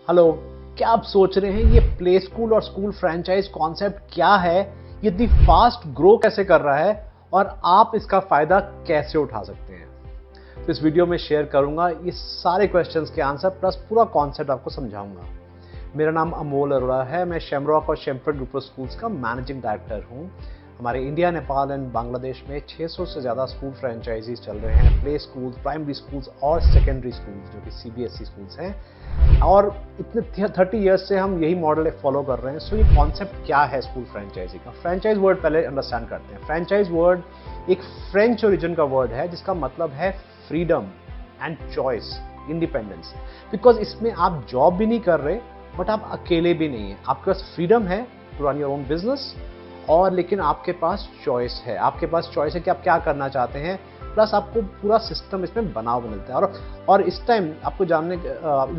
Hello, क्या आप सोच रहे हैं ये प्ले स्कूल और स्कूल फ्रेंचाइज कॉन्सेप्ट क्या है, ये इतनी फास्ट ग्रो कैसे कर रहा है और आप इसका फायदा कैसे उठा सकते हैं? तो इस वीडियो में शेयर करूंगा ये सारे क्वेश्चंस के आंसर प्लस पूरा कॉन्सेप्ट आपको समझाऊंगा। मेरा नाम अमोल अरोड़ा है, मैं शेमरॉक और शेमफर्ड ग्रुप ऑफ स्कूल्स का मैनेजिंग डायरेक्टर हूं। हमारे इंडिया, नेपाल एंड बांग्लादेश में 600 से ज़्यादा स्कूल फ्रेंचाइजीज चल रहे हैं, प्ले स्कूल्स, प्राइमरी स्कूल्स और सेकेंडरी स्कूल्स जो कि सीबीएसई स्कूल्स हैं। और इतने 30 ईयर्स से हम यही मॉडल फॉलो कर रहे हैं। सो ये कॉन्सेप्ट क्या है स्कूल फ्रेंचाइजी का? फ्रेंचाइज वर्ड पहले अंडरस्टैंड करते हैं। फ्रेंचाइज वर्ड एक फ्रेंच ओरिजिन का वर्ड है जिसका मतलब है freedom and choice, independence. Because इसमें आप जॉब भी नहीं कर रहे बट आप अकेले भी नहीं है, आपके पास फ्रीडम है to run your own business, और लेकिन आपके पास चॉइस है। आपके पास चॉइस है कि आप क्या करना चाहते हैं, प्लस आपको पूरा सिस्टम इसमें बना हुआ मिलता है। और इस टाइम आपको जानने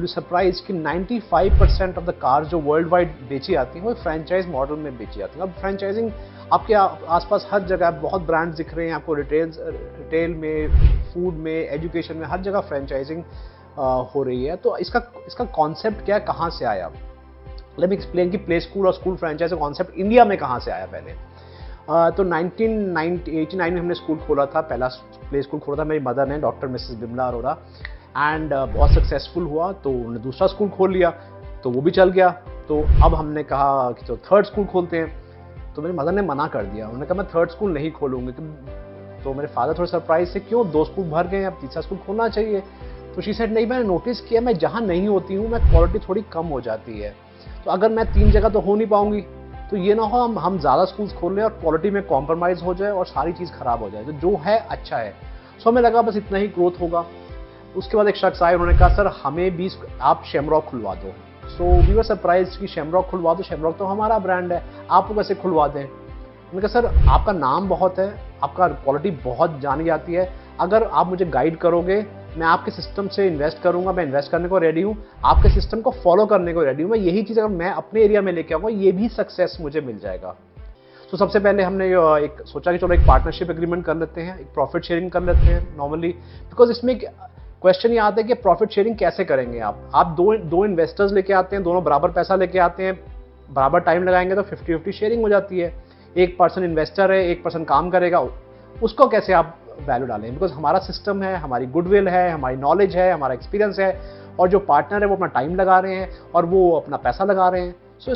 सरप्राइज कि 95% ऑफ द कार जो वर्ल्ड वाइड बेची आती हैं वो फ्रेंचाइज मॉडल में बेची जाती हैं। अब फ्रेंचाइजिंग आपके आसपास हर जगह बहुत ब्रांड्स दिख रहे हैं आपको, रिटेल में, फूड में, एजुकेशन में, हर जगह फ्रेंचाइजिंग हो रही है। तो इसका कॉन्सेप्ट क्या है, कहाँ से आया? लेट मी एक्सप्लेन कि प्ले स्कूल और स्कूल फ्रेंचाइज कॉन्सेप्ट इंडिया में कहाँ से आया पहले। तो 1989 में हमने स्कूल खोला था, पहला प्ले स्कूल खोला था मेरी मदर ने, doctor Mrs Bimla Arora, and बहुत सक्सेसफुल हुआ। तो उन्होंने दूसरा स्कूल खोल लिया तो वो भी चल गया। तो अब हमने कहा कि तो थर्ड स्कूल खोलते हैं, तो मेरी मदर ने मना कर दिया। उन्होंने कहा मैं थर्ड स्कूल नहीं खोलूँगी। तो मेरे फादर थोड़े सरप्राइज थे, क्यों, 2 स्कूल भर गए, अब तीसरा स्कूल खोलना चाहिए। तो शी सेड नहीं, मैंने नोटिस किया मैं जहाँ नहीं होती हूँ मैं क्वालिटी थोड़ी कम हो जाती है, तो अगर मैं 3 जगह तो हो नहीं पाऊंगी, तो ये ना हो हम ज़्यादा स्कूल्स खोल लें और क्वालिटी में कॉम्प्रोमाइज़ हो जाए और सारी चीज़ खराब हो जाए। तो जो है अच्छा है। सो हमें लगा बस इतना ही ग्रोथ होगा। उसके बाद एक शख्स आए, उन्होंने कहा सर हमें भी आप शेमरॉक खुलवा दो। सो वी वर सरप्राइज कि शेमरॉक खुलवा दो, शेमरॉक तो हमारा ब्रांड है, आप कैसे खुलवा दें? उन्होंने कहा सर आपका नाम बहुत है, आपका क्वालिटी बहुत जानी जाती है, अगर आप मुझे गाइड करोगे मैं आपके सिस्टम से इन्वेस्ट करूंगा, मैं इन्वेस्ट करने को रेडी हूँ, आपके सिस्टम को फॉलो करने को रेडी हूँ। मैं यही चीज़ अगर मैं अपने एरिया में लेके आऊँगा ये भी सक्सेस मुझे मिल जाएगा। तो सबसे पहले हमने एक सोचा कि चलो एक पार्टनरशिप एग्रीमेंट कर लेते हैं, एक प्रॉफिट शेयरिंग कर लेते हैं नॉर्मली। बिकॉज इसमें क्वेश्चन ये आता है कि प्रॉफिट शेयरिंग कैसे करेंगे आप दो इन्वेस्टर्स लेके आते हैं, दोनों बराबर पैसा लेके आते हैं, बराबर टाइम लगाएंगे तो 50-50 शेयरिंग हो जाती है। एक पर्सन इन्वेस्टर है, एक पर्सन काम करेगा, उसको कैसे आप वैल्यू डालें? बिकॉज हमारा सिस्टम है, हमारी गुडविल है, हमारी नॉलेज है, हमारा एक्सपीरियंस है, और जो पार्टनर है वो अपना टाइम लगा रहे हैं और वो अपना पैसा लगा रहे हैं। सो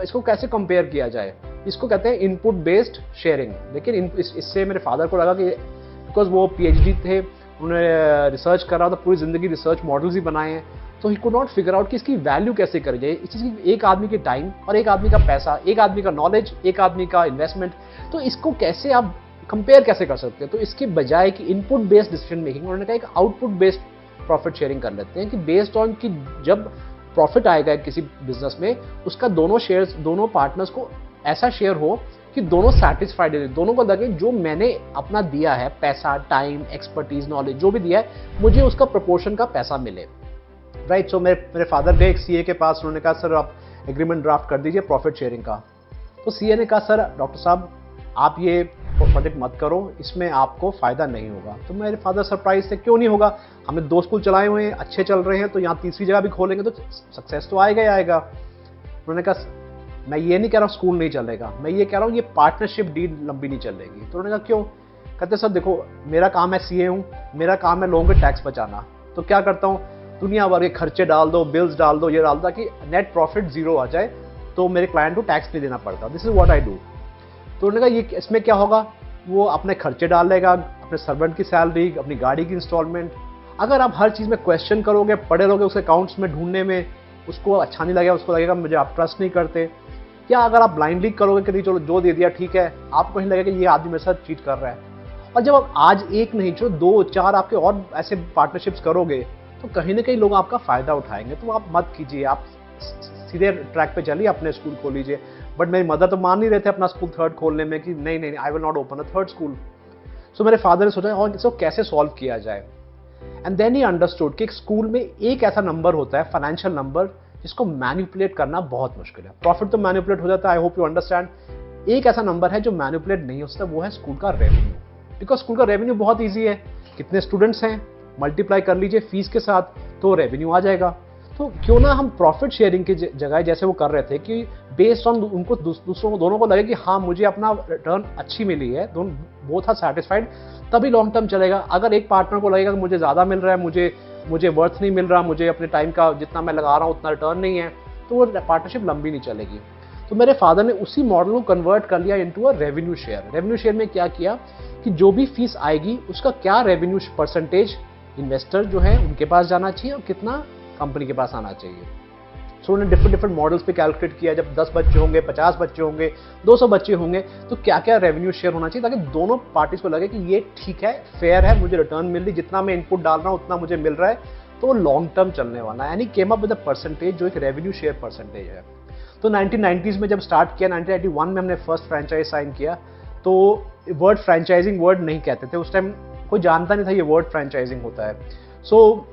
इसको कैसे कंपेयर किया जाए? इसको कहते हैं इनपुट बेस्ड शेयरिंग। लेकिन इससे मेरे फादर को लगा कि बिकॉज वो PhD थे, उन्होंने रिसर्च करा था, पूरी ज़िंदगी रिसर्च मॉडल्स ही बनाए हैं, तो he could not figure out कि इसकी वैल्यू कैसे करी जाए। इस चीज़ की एक आदमी के टाइम और एक आदमी का पैसा, एक आदमी का नॉलेज, एक आदमी का इन्वेस्टमेंट, तो इसको कैसे आप कंपेयर कैसे कर सकते हैं? तो इसके बजाय कि इनपुट बेस्ड डिसीजन मेकिंग, उन्होंने कहा एक आउटपुट बेस्ड प्रॉफिट शेयरिंग कर लेते हैं कि बेस्ड ऑन कि जब प्रॉफिट आएगा किसी बिजनेस में, उसका दोनों पार्टनर्स को ऐसा शेयर हो कि दोनों सेटिस्फाइड है, दोनों को लगे जो मैंने अपना दिया है, पैसा, टाइम, एक्सपर्टीज, नॉलेज जो भी दिया है, मुझे उसका प्रोपोर्शन का पैसा मिले। राइट। सो मेरे फादर गए एक CA के पास, उन्होंने कहा सर आप एग्रीमेंट ड्राफ्ट कर दीजिए प्रॉफिट शेयरिंग का। तो CA ने कहा सर डॉक्टर साहब आप ये प्रोजेक्ट मत करो, इसमें आपको फायदा नहीं होगा। तो मेरे फादर सरप्राइज थे, क्यों नहीं होगा, हमने 2 स्कूल चलाए हुए हैं, अच्छे चल रहे हैं, तो यहाँ तीसरी जगह भी खोलेंगे तो सक्सेस तो आएगा ही आएगा। उन्होंने कहा मैं ये नहीं कह रहा हूँ स्कूल नहीं चलेगा, मैं ये कह रहा हूँ ये पार्टनरशिप डील लंबी नहीं चलेगी। तो उन्होंने कहा क्यों? कहते सर देखो मेरा काम है, CA हूँ, मेरा काम है लोगों के टैक्स बचाना, तो क्या करता हूँ दुनिया भर के खर्चे डाल दो, बिल्स डाल दो, ये डाल दो ताकि नेट प्रॉफिट 0 आ जाए, तो मेरे क्लाइंट को टैक्स नहीं देना पड़ता। This is what I do. तो उन्होंने कहा ये इसमें क्या होगा, वो अपने खर्चे डाल लेगा, अपने सर्वेंट की सैलरी, अपनी गाड़ी की इंस्टॉलमेंट। अगर आप हर चीज़ में क्वेश्चन करोगे, पढ़े रहोगे, उसके अकाउंट्स में ढूंढने में उसको अच्छा नहीं लगेगा, उसको लगेगा मुझे आप ट्रस्ट नहीं करते। या अगर आप ब्लाइंडली करोगे कि नहीं चलो जो दे दिया ठीक है, आपको नहीं लगेगा कि ये आदमी मेरे साथ चीट कर रहा है। और जब आप आज एक नहीं चलो 2-4 आपके और ऐसे पार्टनरशिप्स करोगे तो कहीं ना कहीं लोग आपका फायदा उठाएंगे। तो आप मत कीजिए, आप सीधे ट्रैक पे चलिए, अपने स्कूल खोल लीजिए। बट मेरी मदर तो मान नहीं रहे थे अपना स्कूल थर्ड खोलने में कि नहीं I will not open a third school. So मेरे फादर ने सोचा और इसको कैसे सॉल्व किया जाए, एंड देन ही अंडरस्टूड कि एक स्कूल में एक ऐसा नंबर होता है, फाइनेंशियल नंबर, जिसको मैनिपुलेट करना बहुत मुश्किल है। प्रॉफिट तो मैनिपुलेट हो जाता है, आई होप यू अंडरस्टैंड। एक ऐसा नंबर है जो मैनिपुलेट नहीं हो सकता, वो है स्कूल का रेवेन्यू। बिकॉज स्कूल का रेवेन्यू बहुत ईजी है, कितने स्टूडेंट्स हैं मल्टीप्लाई कर लीजिए फीस के साथ तो रेवेन्यू आ जाएगा। तो क्यों ना हम प्रॉफिट शेयरिंग की जगह जैसे वो कर रहे थे कि बेस्ड ऑन उनको दूसरों को दोनों को लगे कि हाँ मुझे अपना रिटर्न अच्छी मिली है, दोनों बोथ आर सैटिस्फाइड, तभी लॉन्ग टर्म चलेगा। अगर एक पार्टनर को लगेगा कि मुझे ज़्यादा मिल रहा है, मुझे वर्थ नहीं मिल रहा, मुझे अपने टाइम का जितना मैं लगा रहा हूँ उतना रिटर्न नहीं है, तो वो पार्टनरशिप लंबी नहीं चलेगी। तो मेरे फादर ने उसी मॉडल को कन्वर्ट कर लिया into a revenue share. Revenue share में क्या किया कि जो भी फीस आएगी उसका क्या रेवेन्यू परसेंटेज इन्वेस्टर जो है उनके पास जाना चाहिए और कितना कंपनी के पास आना चाहिए। सो उन्होंने डिफरेंट मॉडल्स पे कैलकुलेट किया, जब 10 बच्चे होंगे, 50 बच्चे होंगे, 200 बच्चे होंगे, तो क्या क्या रेवेन्यू शेयर होना चाहिए ताकि दोनों पार्टीज को लगे कि ये ठीक है, फेयर है, मुझे रिटर्न मिल रही, जितना मैं इनपुट डाल रहा हूँ उतना मुझे मिल रहा है, तो वो लॉन्ग टर्म चलने वाला है। यानी came up with a percentage जो एक रेवेन्यू शेयर परसेंटेज है। तो 1990s में जब स्टार्ट किया, 1991 में हमने फर्स्ट फ्रेंचाइज साइन किया। तो वर्ड फ्रेंचाइजिंग वर्ड नहीं कहते थे उस टाइम, कोई जानता नहीं था ये वर्ड फ्रेंचाइजिंग होता है। सो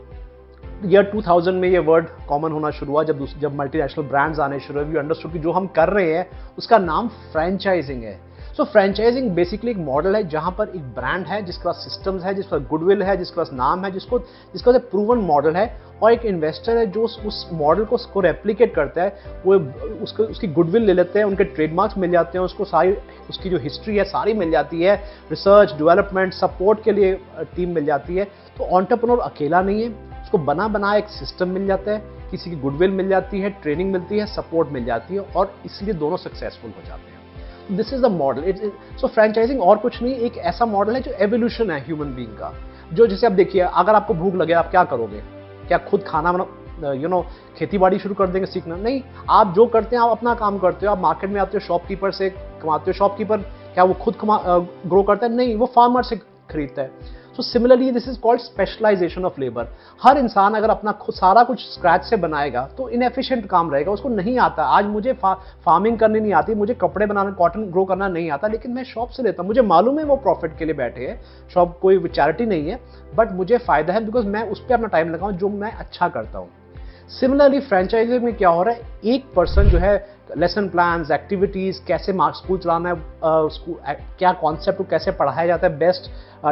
ईयर 2000 में ये वर्ड कॉमन होना शुरू हुआ, जब मल्टीनेशनल ब्रांड्स आने शुरू हुए, वी अंडरस्टूड कि जो हम कर रहे हैं उसका नाम फ्रेंचाइजिंग है। सो फ्रेंचाइजिंग बेसिकली एक मॉडल है जहां पर एक ब्रांड है जिसके पास सिस्टम्स है, जिसके पास गुडविल है, जिसके पास नाम है, जिसके पास एक प्रूवन मॉडल है, और एक इन्वेस्टर है जो उस मॉडल को रेप्लिकेट करता है। वो उसकी गुडविल ले लेते हैं, उनके ट्रेडमार्क्स मिल जाते हैं, उसको सारी उसकी जो हिस्ट्री है सारी मिल जाती है, रिसर्च डेवलपमेंट सपोर्ट के लिए टीम मिल जाती है। तो एंटरप्रेन्योर अकेला नहीं है, उसको बना एक सिस्टम मिल जाता है, किसी की गुडविल मिल जाती है, ट्रेनिंग मिलती है, सपोर्ट मिल जाती है, और इसलिए दोनों सक्सेसफुल हो जाते हैं। This is the model. So franchising और कुछ नहीं, एक ऐसा मॉडल है जो एवोल्यूशन है ह्यूमन बीइंग का। जो जैसे आप देखिए, अगर आपको भूख लगे आप क्या करोगे? क्या खुद खाना बना खेती बाड़ी शुरू कर देंगे सीखना? नहीं, आप जो करते हैं आप अपना काम करते हो। आप मार्केट में आते हो, शॉपकीपर से कमाते हो। शॉपकीपर क्या वो खुद ग्रो करता है? नहीं, वो फार्मर से खरीदता है। So similarly this is called specialisation of labour. हर इंसान अगर अपना खुद सारा कुछ स्क्रैच से बनाएगा तो इनएफिशिएंट काम रहेगा, उसको नहीं आता। आज मुझे फार्मिंग करनी नहीं आती, मुझे कपड़े बनाना, कॉटन ग्रो करना नहीं आता, लेकिन मैं शॉप से लेता हूँ, मुझे मालूम है वो प्रॉफिट के लिए बैठे हैं, शॉप कोई चैरिटी नहीं है, बट मुझे फायदा है बिकॉज मैं उस पर अपना टाइम लगाऊं जो मैं अच्छा करता हूँ। सिमिलरली फ्रेंचाइजी में क्या हो रहा है, एक पर्सन जो है लेसन प्लान्स, एक्टिविटीज, कैसे स्कूल चलाना है, क्या कॉन्सेप्ट को कैसे पढ़ाया जाता है, बेस्ट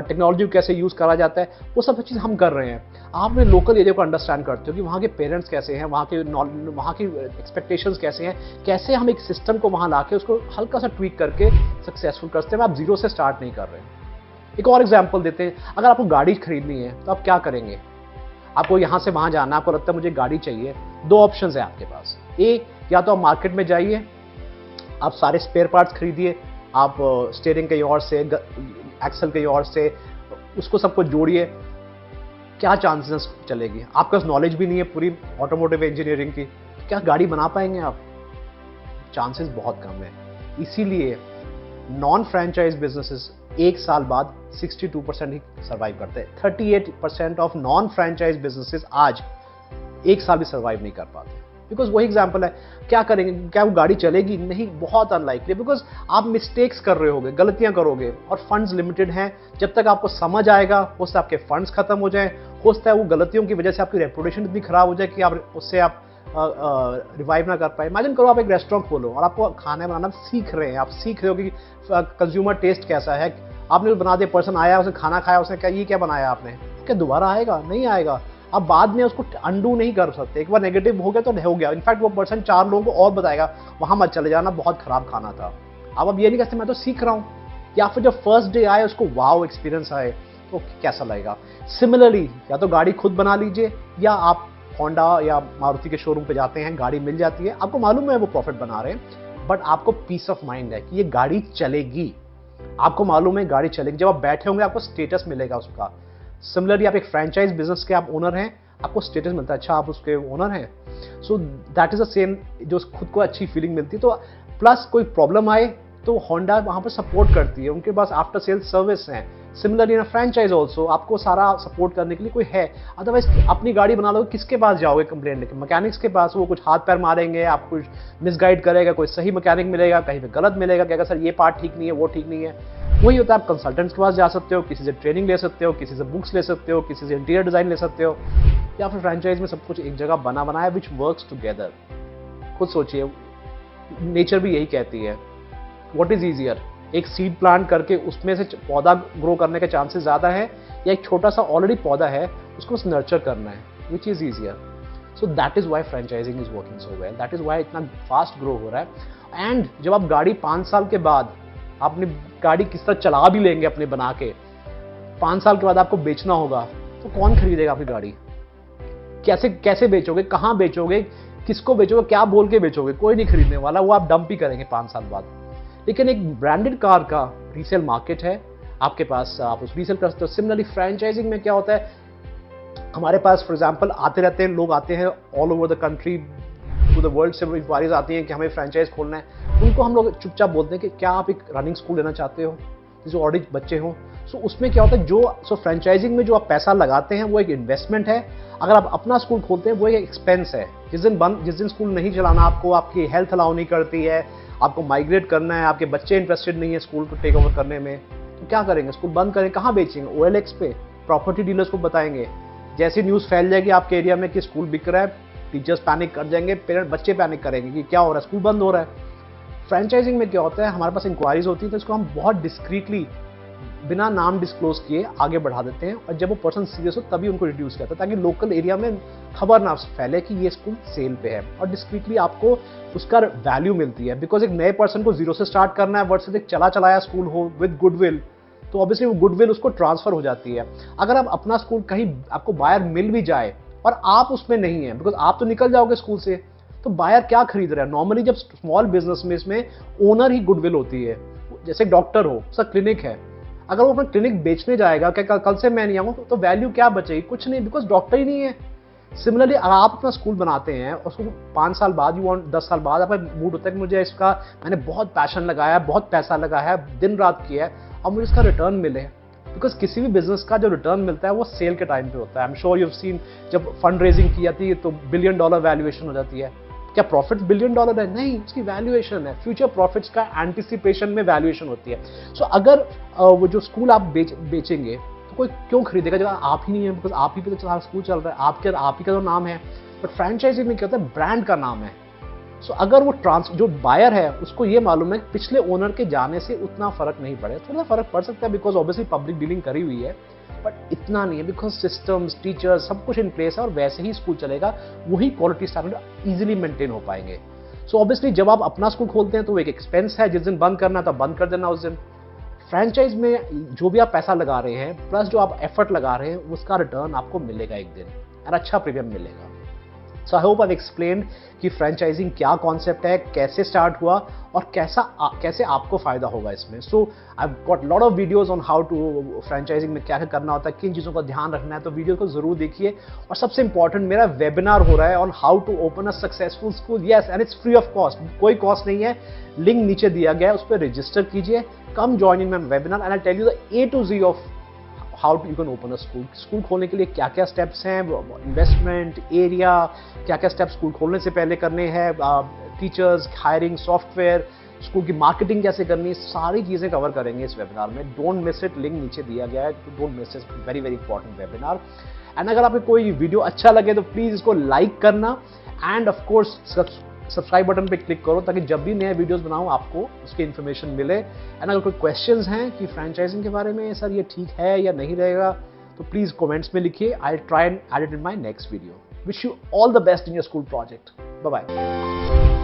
टेक्नोलॉजी को कैसे यूज करा जाता है, वो सब चीज़ हम कर रहे हैं। आप अपने लोकल एरिया को अंडरस्टैंड करते हो कि वहाँ के पेरेंट्स कैसे हैं, वहाँ की एक्सपेक्टेशंस कैसे हैं, कैसे हम एक सिस्टम को वहाँ ला के उसको हल्का सा ट्वीक करके सक्सेसफुल करते हैं। आप जीरो से स्टार्ट नहीं कर रहे हैं। एक और एग्जाम्पल देते हैं, अगर आपको गाड़ी खरीदनी है तो आप क्या करेंगे? आपको यहाँ से वहाँ जाना, आपको लगता है मुझे गाड़ी चाहिए, दो ऑप्शन है आपके पास। या तो आप मार्केट में जाइए, आप सारे स्पेयर पार्ट्स खरीदिए, आप स्टीयरिंग कहीं और से, एक्सल कहीं और से, उसको सबको जोड़िए, क्या चांसेस चलेगी? आपके पास नॉलेज भी नहीं है पूरी ऑटोमोटिव इंजीनियरिंग की, क्या गाड़ी बना पाएंगे आप? चांसेस बहुत कम है। इसीलिए नॉन फ्रेंचाइज बिजनेसेस एक साल बाद 62% ही सर्वाइव करते हैं। 38% ऑफ नॉन फ्रेंचाइज बिजनेसेस आज एक साल भी सर्वाइव नहीं कर पाते। बिकॉज वही एग्जाम्पल है, क्या करेंगे? क्या वो गाड़ी चलेगी? नहीं, बहुत अनलाइकली, बिकॉज आप मिस्टेक्स कर रहे होगे, गलतियां करोगे, और फंड्स लिमिटेड हैं। जब तक आपको समझ आएगा, हो सकता है आपके फंड्स खत्म हो जाएं, हो सकता है वो गलतियों की वजह से आपकी रेपुटेशन इतनी खराब हो जाए कि उससे आप रिवाइव ना कर पाए। इमेजिन करो आप एक रेस्टोरेंट खोलो और आपको खाना बनाना सीख रहे हैं, आप सीख रहे हो कि कंज्यूमर टेस्ट कैसा है। आपने बना दिया, पर्सन आया, उसने खाना खाया, उसने क्या ये क्या बनाया आपने, क्या दोबारा आएगा? नहीं आएगा। आप बाद में उसको अंडू नहीं कर सकते। एक बार नेगेटिव हो गया तो हो गया। इनफैक्ट वो पर्सन 4 लोगों को और बताएगा वहां मत चले जाना, बहुत खराब खाना था। अब ये नहीं कहते मैं तो सीख रहा हूं। या फिर जब फर्स्ट डे आए उसको वाओ एक्सपीरियंस आए तो कैसा लगेगा? सिमिलरली या तो गाड़ी खुद बना लीजिए, या आप होंडा या मारुति के शोरूम पे जाते हैं, गाड़ी मिल जाती है, आपको मालूम है वो प्रॉफिट बना रहे हैं, बट आपको पीस ऑफ माइंड है कि ये गाड़ी चलेगी। आपको मालूम है गाड़ी चलेगी। जब आप बैठे होंगे आपको स्टेटस मिलेगा उसका। सिमिलरली आप एक फ्रेंचाइज बिजनेस के आप ओनर हैं, आपको स्टेटस मिलता है, अच्छा आप उसके ओनर हैं। सो दैट इज द सेम, जो खुद को अच्छी फीलिंग मिलती है। तो प्लस कोई प्रॉब्लम आए तो होंडा वहां पर सपोर्ट करती है, उनके पास आफ्टर सेल सर्विस है। सिमिलरली इन फ्रेंचाइज ऑल्सो आपको सारा सपोर्ट करने के लिए कोई है। अदरवाइज अपनी गाड़ी बना लोगे, किसके पास जाओगे कंप्लेंट लेके? मैकेनिक्स के पास। वो कुछ हाथ पैर मारेंगे, आपको मिसगाइड करेगा, कोई सही मैकेनिक मिलेगा, कहीं पे गलत मिलेगा, कहेगा सर ये पार्ट ठीक नहीं है, वो ठीक नहीं है। वही होता है, आप कंसल्टेंट्स के पास जा सकते हो, किसी से ट्रेनिंग ले सकते हो, किसी से बुक्स ले सकते हो, किसी से इंटीरियर डिजाइन ले सकते हो, या फिर फ्रेंचाइज में सब कुछ एक जगह बना है विच वर्क्स टुगेदर। खुद सोचिए, नेचर भी यही कहती है, व्हाट इज ईजियर, एक सीड प्लांट करके उसमें से पौधा ग्रो करने के चांसेस ज्यादा है, या एक छोटा सा ऑलरेडी पौधा है उसको बस नर्चर करना है, which is easier? So that is why franchising is working so well, that is why इतना फास्ट ग्रो हो रहा है। एंड जब आप गाड़ी 5 साल के बाद अपनी गाड़ी किस तरह चला भी लेंगे अपने बना के, 5 साल के बाद आपको बेचना होगा, तो कौन खरीदेगा आपकी गाड़ी? कैसे बेचोगे, कहां बेचोगे, किसको बेचोगे, क्या बोल के बेचोगे? कोई नहीं खरीदने वाला, वो आप डंप ही करेंगे 5 साल बाद। लेकिन एक ब्रांडेड कार का रीसेल मार्केट है आपके पास, आप उस रीसेल कर सकते हो। सिमिलरली फ्रेंचाइजिंग में क्या होता है, हमारे पास फॉर एग्जांपल आते रहते हैं लोग, आते हैं all over the country to the world से इंक्वायरीज आती हैं कि हमें फ्रेंचाइज खोलना है। उनको हम लोग चुपचाप बोलते हैं कि क्या आप एक रनिंग स्कूल लेना चाहते हो जो ऑलरेडी बच्चे हों? सो उसमें क्या होता है, फ्रेंचाइजिंग में जो आप पैसा लगाते हैं वो एक इन्वेस्टमेंट है। अगर आप अपना स्कूल खोलते हैं वो एक एक्सपेंस है। जिस दिन स्कूल नहीं चलाना, आपको आपकी हेल्थ अलाउ नहीं करती है, आपको माइग्रेट करना है, आपके बच्चे इंटरेस्टेड नहीं है स्कूल को टेक ओवर करने में, तो क्या करेंगे? स्कूल बंद करेंगे। कहाँ बेचेंगे? OLX पे, प्रॉपर्टी डीलर्स को बताएंगे। जैसी न्यूज़ फैल जाएगी आपके एरिया में कि स्कूल बिक रहा है, टीचर्स पैनिक कर जाएंगे, पेरेंट्स बच्चे पैनिक करेंगे कि क्या हो रहा है, स्कूल बंद हो रहा है। फ्रेंचाइजिंग में क्या होता है, हमारे पास इंक्वायरीज होती है तो इसको हम बहुत डिस्क्रीटली बिना नाम डिस्क्लोज किए आगे बढ़ा देते हैं, और जब वो पर्सन सीरियस हो तभी उनको रिड्यूस करते हैं, ताकि लोकल एरिया में खबर ना फैले कि ये स्कूल सेल पे है, और डिस्क्रीटली आपको उसका वैल्यू मिलती है। बिकॉज एक नए पर्सन को जीरो से स्टार्ट करना है वर्सेस एक चला चलाया स्कूल हो विद गुडविल, तो ऑब्वियसली वो गुडविल उसको ट्रांसफर हो जाती है। अगर आप अपना स्कूल कहीं आपको बायर मिल भी जाए और आप उसमें नहीं है, बिकॉज आप तो निकल जाओगे स्कूल से, तो बायर क्या खरीद रहा है? नॉर्मली जब स्मॉल बिजनेस में इसमें ओनर ही गुडविल होती है। जैसे डॉक्टर हो, उसका क्लिनिक है, अगर वो अपना क्लिनिक बेचने जाएगा क्या कल से मैं नहीं आऊंगा, तो वैल्यू क्या बचेगी? कुछ नहीं, बिकॉज डॉक्टर ही नहीं है। सिमिलरली अगर आप अपना स्कूल बनाते हैं और उसको 5 साल बाद, 10 साल बाद आपका मूड होता है कि मुझे इसका, मैंने बहुत पैशन लगाया, बहुत पैसा लगाया है, दिन रात किया है, और मुझे इसका रिटर्न मिले। बिकॉज किसी भी बिजनेस का जो रिटर्न मिलता है वो सेल के टाइम पे होता है। I am sure you have seen, जब फंड रेजिंग की जाती है तो $1 बिलियन वैल्यूएशन हो जाती है। क्या प्रॉफिट $1 बिलियन है? नहीं, उसकी वैल्यूएशन है, फ्यूचर प्रॉफिट्स का एंटिसिपेशन में वैल्यूएशन होती है। सो अगर वो जो स्कूल आप बेचेंगे तो कोई क्यों खरीदेगा जब आप ही नहीं है? बिकॉज आप ही पे तो स्कूल चल रहा है, आप ही का तो नाम है। बट फ्रेंचाइजिंग में क्या होता है, ब्रांड का नाम है। सो अगर वो जो बायर है उसको ये मालूम है पिछले ओनर के जाने से उतना फर्क नहीं पड़ेगा, थोड़ा फर्क पड़ सकता है बिकॉज ऑब्वियसली पब्लिक डीलिंग करी हुई है, बट इतना नहीं है, बिकॉज सिस्टम्स, टीचर्स, सब कुछ इन प्लेस है, और वैसे ही स्कूल चलेगा, वही क्वालिटी स्टैंडर्ड इजीली मेंटेन हो पाएंगे। सो ऑब्वियसली जब आप अपना स्कूल खोलते हैं तो वो एक एक्सपेंस है, जिस दिन बंद करना है तो बंद कर देना उस दिन। फ्रेंचाइज में जो भी आप पैसा लगा रहे हैं प्लस जो आप एफर्ट लगा रहे हैं उसका रिटर्न आपको मिलेगा एक दिन, और अच्छा प्रीमियम मिलेगा। सो आई होप आई एक्सप्लेन्ड कि फ्रेंचाइजिंग क्या कॉन्सेप्ट है, कैसे स्टार्ट हुआ, और कैसे आपको फायदा होगा इसमें। So I got lot of videos on how to franchising में क्या क्या करना होता है, किन चीज़ों का ध्यान रखना है, तो वीडियो को जरूर देखिए। और सबसे इंपॉर्टेंट, मेरा वेबिनार हो रहा है on how to open a successful school, yes, and it's free of cost, कोई कॉस्ट नहीं है। लिंक नीचे दिया गया है, उस पर रजिस्टर कीजिए, come join in my webinar, and I tell you the A to Z of how you can open a school. School खोलने के लिए क्या क्या स्टेप्स हैं, इन्वेस्टमेंट, एरिया, क्या क्या स्टेप्स स्कूल खोलने से पहले करने हैं, टीचर्स, हायरिंग, सॉफ्टवेयर, स्कूल की मार्केटिंग कैसे करनी है, सारी चीज़ें कवर करेंगे इस वेबिनार में। डोंट मिस इट, लिंक नीचे दिया गया है, don't miss it, very very important webinar. And अगर आपको कोई वीडियो अच्छा लगे तो प्लीज़ इसको लाइक करना, end of course subscribe button पे क्लिक करो, ताकि जब भी नए वीडियोस बनाऊं आपको उसकी इन्फॉर्मेशन मिले। एंड अगर कोई क्वेश्चंस हैं कि फ्रेंचाइजिंग के बारे में, सर ये ठीक है या नहीं रहेगा, तो प्लीज़ कमेंट्स में लिखिए। I try and add it in my next video. Wish you all the best in your school project. Bye bye.